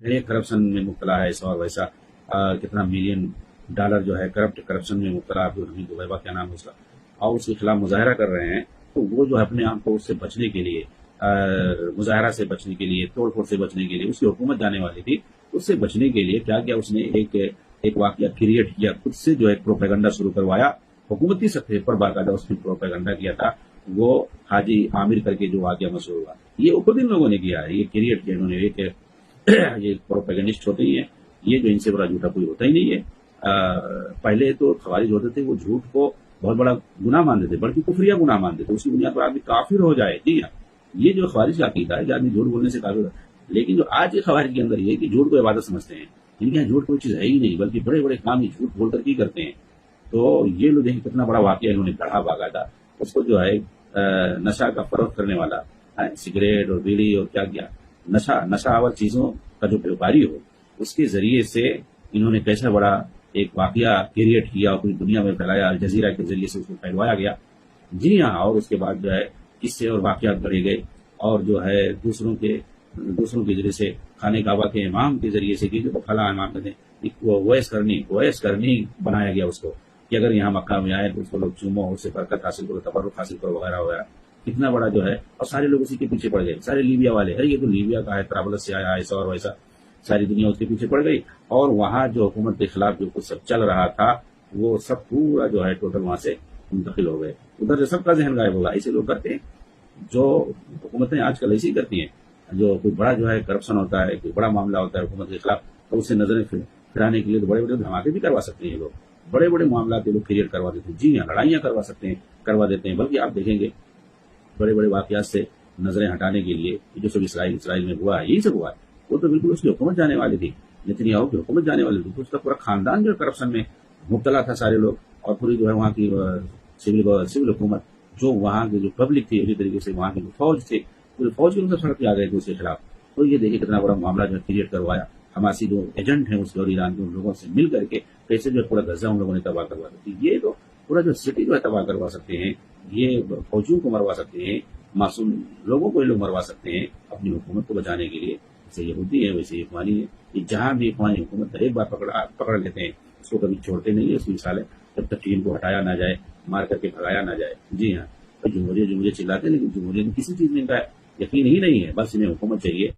ये करप्शन में मुब्तला है ऐसा और वैसा, कितना मिलियन डॉलर जो है करप्शन में मुब्तला अब्दुल हमीद दुबैबा, क्या नाम है उसका, और उसके खिलाफ मुजाहरा कर रहे हैं। तो वो जो है अपने आप को उससे बचने के लिए, मुजाहरा से बचने के लिए, तोड़ फोड़ से बचने के लिए, उसकी हुकूमत जाने वाली थी, उससे बचने के लिए क्या किया उसने, एक वाकया क्रिएट किया, खुद से जो है प्रोपेगेंडा शुरू करवाया, हुकूमती सतह पर बाकायदा उसने प्रोपेगेंडा किया था। वो हाजी आमिर करके जो वाकया मशहूर हुआ, ये खुद इन लोगों ने किया है, ये क्रिएट किया इन्होंने। ये प्रोपेगेंडिस्ट होते ही हैं, ये जो इनसे बड़ा झूठा कोई होता ही नहीं है। पहले तो खवारिज होते थे, वो झूठ को बहुत बड़ा गुनाह मानते थे, बल्कि कुफरिया गुनाह मानते थे, उसकी बुनियाद पर आदमी काफिर हो जाए। जी हाँ, ये जो खवारिज का अकीदा है कि आदमी झूठ बोलने से काफिर हो। लेकिन जो आज के खवारिज के अंदर ये है कि झूठ को इबादत समझते हैं, इनके यहाँ झूठ कोई चीज है ही नहीं, बल्कि बड़े बड़े काम ही झूठ बोल करके ही करते हैं। तो ये लोग देखिए कितना बड़ा वाकया इन्होंने गढ़ा बाकायदा, उसको जो है नशा का फरोख्त करने वाला, सिगरेट और बीड़ी और क्या क्या नशावर चीजों का जो व्यापारी हो, उसके जरिए से इन्होंने कैसा बड़ा एक वाकया क्रिएट किया और पूरी दुनिया में फैलाया, अल जजीरा के जरिए से उसको फैलवाया गया। जी हाँ, और उसके बाद जो है किस्से और वाकयात गढ़े गए, और जो है दूसरों के जरिए से, खाने काबा के इमाम के जरिए से, कि जो फला इमाम कहते हैं, वो वैस करनी बनाया गया उसको, कि अगर यहाँ मक्का में आए तो उसको लोग चूमो, उससे बरकत हासिल करो, तबरुक हासिल करो वगैरह वगैरह। कितना बड़ा जो है, और सारे लोग उसी के पीछे पड़ गए, सारे लीबिया वाले, अरे ये तो लीबिया का है, त्राबलस से आया, ऐसा और वैसा, सारी दुनिया उसके पीछे पड़ गई। और वहां जो हुकूमत के खिलाफ जो कुछ सब चल रहा था, वो सब पूरा जो है टोटल वहां से मुंतकिल हो गए, उधर से सबका जहन गायब होगा। ऐसे लोग करते हैं, जो हुकूमतें आजकल ऐसी करती हैं, जो कोई बड़ा जो है करप्शन होता है, कोई बड़ा मामला होता है हुकूमत के खिलाफ, तो उससे नजरें फिराने के लिए तो बड़े बड़े धमाके भी करवा सकते हैं ये लोग, बड़े बड़े मामला के लोग क्रिएट करवा देते हैं। जी हाँ, लड़ाइयां करवा देते हैं, बल्कि आप देखेंगे बड़े बड़े वाकयात से नजरें हटाने के लिए जो सब इसराइल में हुआ है, यही सब हुआ है। वो तो बिल्कुल उसकी हुकूमत जाने वाली थी, नेतन्याहू की हुकूमत जाने वाली थी, तो उसका पूरा खानदान जो करप्शन में मुब्तला था सारे लोग, और पूरी जो है वहाँ की सिविल हुकूमत, जो वहाँ की जो पब्लिक थी, उसी तरीके से वहाँ की जो फौज थी, पूरी फौज के लोग सड़क पे आ गए थे उसके खिलाफ। तो ये देखिए कितना बड़ा मामला जो क्रिएट करवाया। हमासी जो एजेंट है उसके और ईरान के उन लोगों से मिल करके कैसे जो पूरा गजा उन लोगों ने तबाह करवा दी। ये तो पूरा जो सिटी जो है तबाह करवा सकते हैं, ये फौजियों को मरवा सकते हैं, मासूम लोगों को ये लोग मरवा सकते हैं अपनी हुकूमत को बचाने के लिए। जैसे यहूदी है वैसे इखवानी है, कि जहां भी इखवानी हुकूमत एक बार पकड़ लेते हैं, उसको कभी छोड़ते नहीं है। उसकी मिसाल है, जब तक टीम को हटाया ना जाए, मार करके भगाया ना जाए। जी हाँ, तो जमहूरियत चिल्लाते हैं, लेकिन जमहूरियत में किसी चीज में इनका यकीन ही नहीं है, बस इन्हें हुकूमत चाहिए।